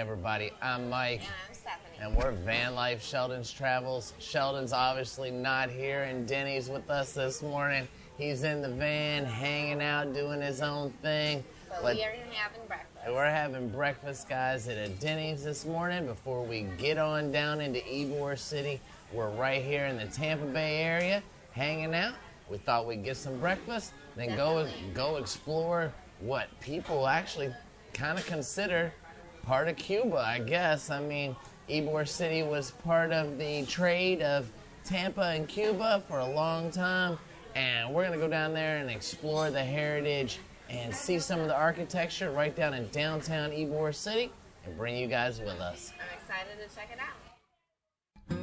everybody. I'm Mike. And I'm Stephanie. And we're Vanlife, Sheldon's Travels. Sheldon's obviously not here, and Denny's with us this morning. He's in the van, hanging out, doing his own thing. But we are having breakfast. We're having breakfast, guys, at a Denny's this morning before we get on down into Ybor City. We're right here in the Tampa Bay area, hanging out. We thought we'd get some breakfast, then go explore what people actually kind of consider part of Cuba, I guess. I mean, Ybor City was part of the trade of Tampa and Cuba for a long time, and we're going to go down there and explore the heritage and see some of the architecture right down in downtown Ybor City and bring you guys with us. I'm excited to check it out.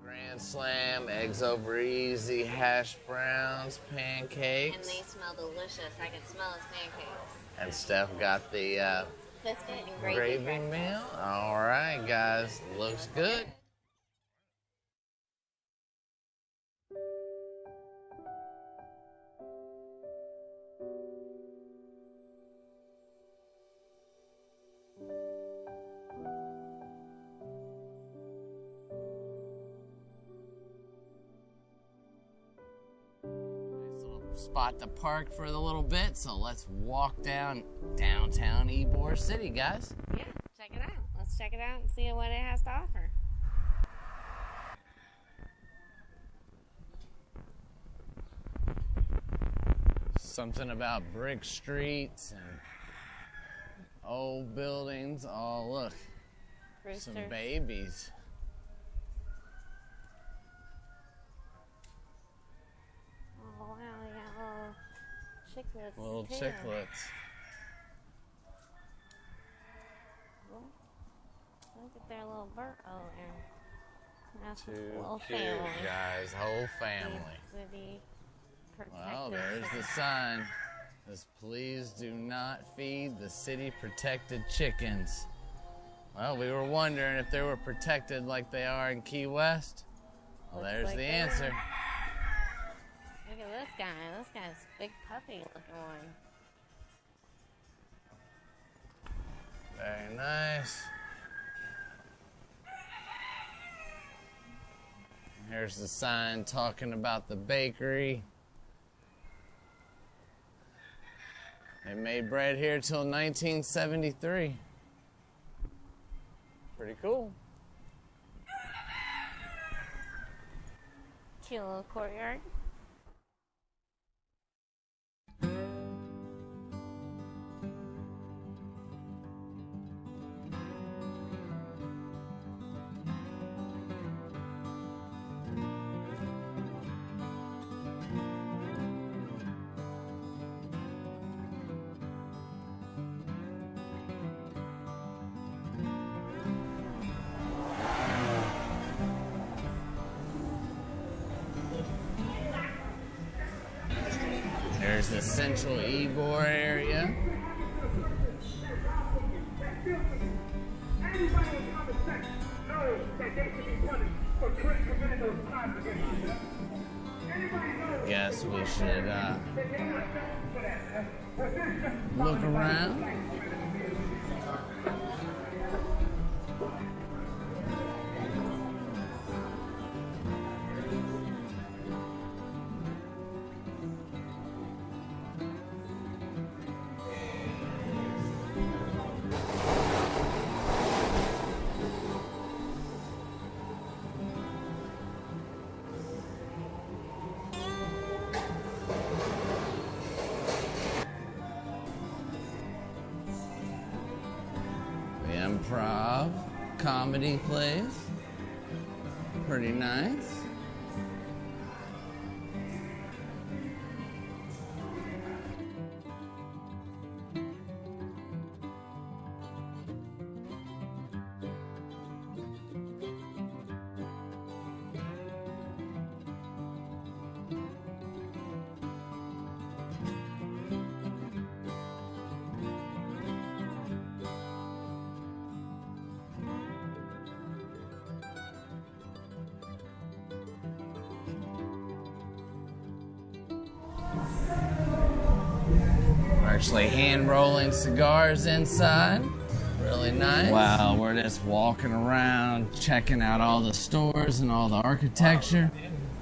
Grand Slam, eggs over easy, hash browns, pancakes. And they smell delicious. I can smell his pancakes. And Steph got the Biscuit and gravy gravy breakfast. meal. All right, guys, looks good. Spot to park for a little bit, so let's walk down downtown Ybor City, guys. Yeah, check it out. Let's check it out and see what it has to offer. Something about brick streets and old buildings. Oh, look, Roosters. some babies. Oh, wow, they got little chicklets. Little too. chicklets. Look at their little bird. Oh, there. That's a Too little cute, family. guys. Whole family. City Well, protected there's the city. sign. It says, please do not feed the city protected chickens. Well, we were wondering if they were protected like they are in Key West. Well, Looks there's like the they answer. are. Look at this guy. This guy's big puppy looking one. Very nice. Here's the sign talking about the bakery. They made bread here till 1973. Pretty cool. Cute little courtyard. There's the central Ybor area. Guess we should look around. The Improv comedy place. Pretty nice. actually hand rolling cigars inside. Really nice. Wow, we're just walking around, checking out all the stores and all the architecture.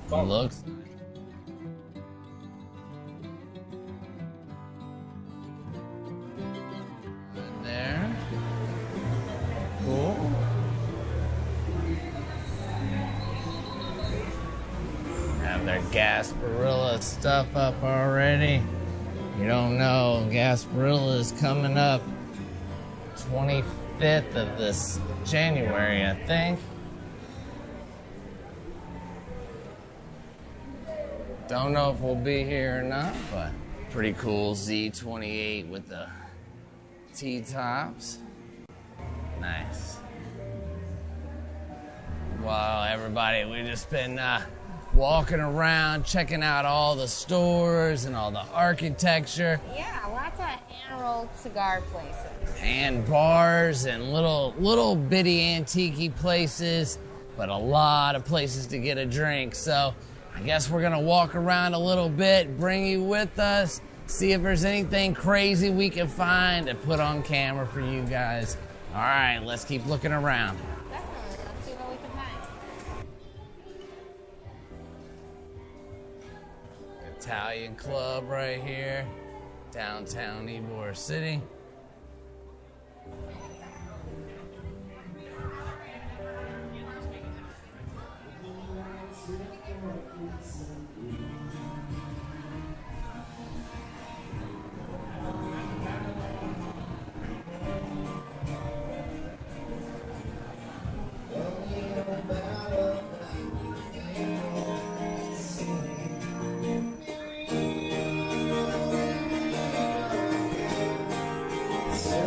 Looks nice. Right there. Cool. Have their Gasparilla stuff up already. You don't know, Gasparilla is coming up 25th of this January, I think. Don't know if we'll be here or not, but pretty cool Z28 with the T-tops. Nice. Wow, everybody, we've just been walking around, checking out all the stores and all the architecture. Yeah, lots of hand-rolled cigar places. And bars and little bitty antique-y places, but a lot of places to get a drink. So I guess we're gonna walk around a little bit, bring you with us, see if there's anything crazy we can find to put on camera for you guys. All right, let's keep looking around. Definitely, let's see what we can find. Italian club right here, downtown Ybor City.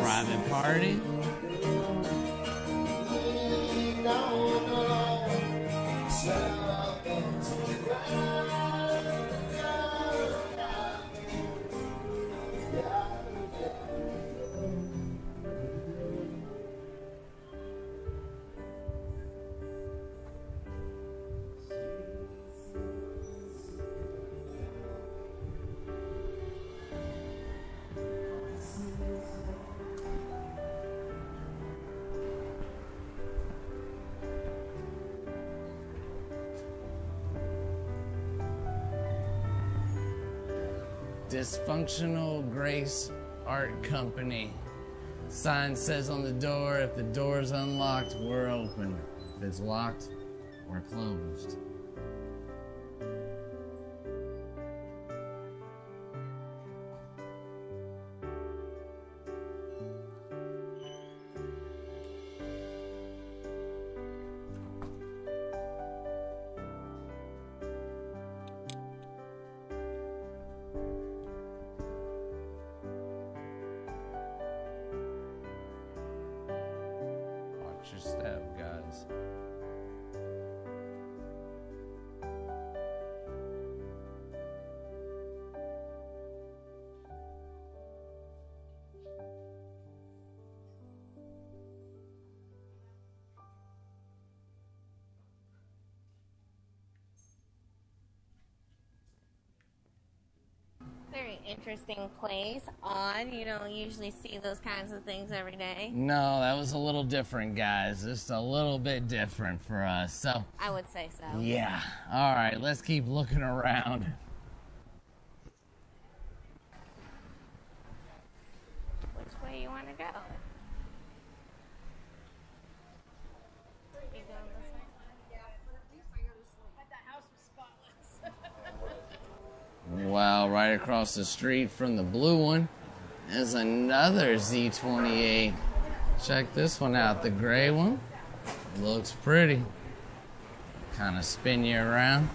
Private party. Dysfunctional Grace Art Company. Sign says on the door, if the door's unlocked, we're open. If it's locked, we're closed. Watch your step, guys. Very interesting place. Odd. You don't usually see those kinds of things every day. No, that was a little different, guys. Just a little bit different for us. So, I would say so. yeah. All right, let's keep looking around. Which way you want to go? You going this way? Wow, right across the street from the blue one is another Z28. Check this one out, the gray one. Looks pretty. Kind of spin you around.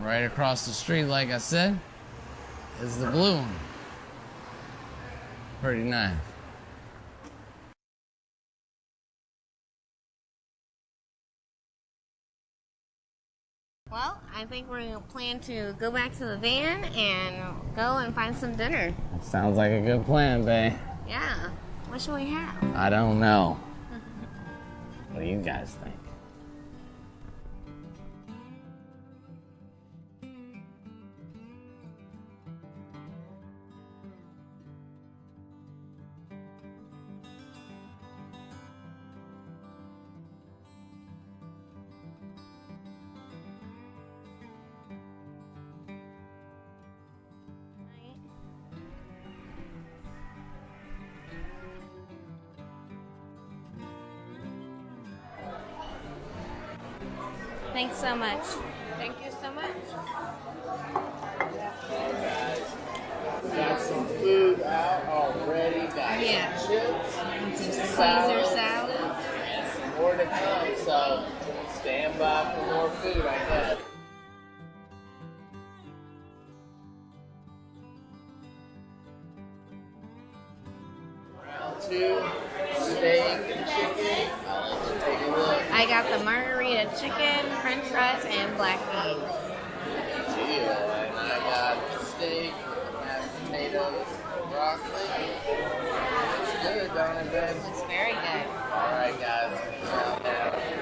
Right across the street, like I said, is the blue one. Pretty nice. Well, I think we're going to plan to go back to the van and go and find some dinner. Sounds like a good plan, babe. Yeah. What should we have? I don't know. What do you guys think? Thanks so much. Thank you so much. Guys, got some food out already. Got Yeah. some chips, And some salad, Caesar salad. and some more to come. So stand by for more food, I guess. Round 2, steak and chicken. I'll let you take a look. I got the margarita chicken, french fries, and black beans. Deal. And I got steak, mashed potatoes, broccoli. Looks good, don't it, babe? Looks very good. Alright, guys.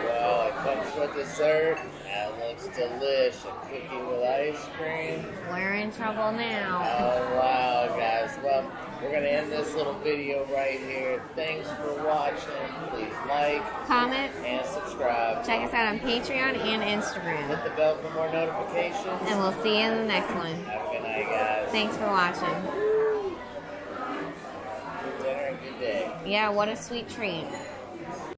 Well, it comes with dessert. That looks delish. A cookie with ice cream. We're in trouble now. Oh, wow, guys. Well, we're going to end this little video right here. Thanks for watching. Please like, Comment, and subscribe. check us out on Patreon and Instagram. Hit the bell for more notifications. And we'll see you in the next one. Have a good night, guys. Thanks for watching. Good dinner and good day. Yeah, what a sweet treat.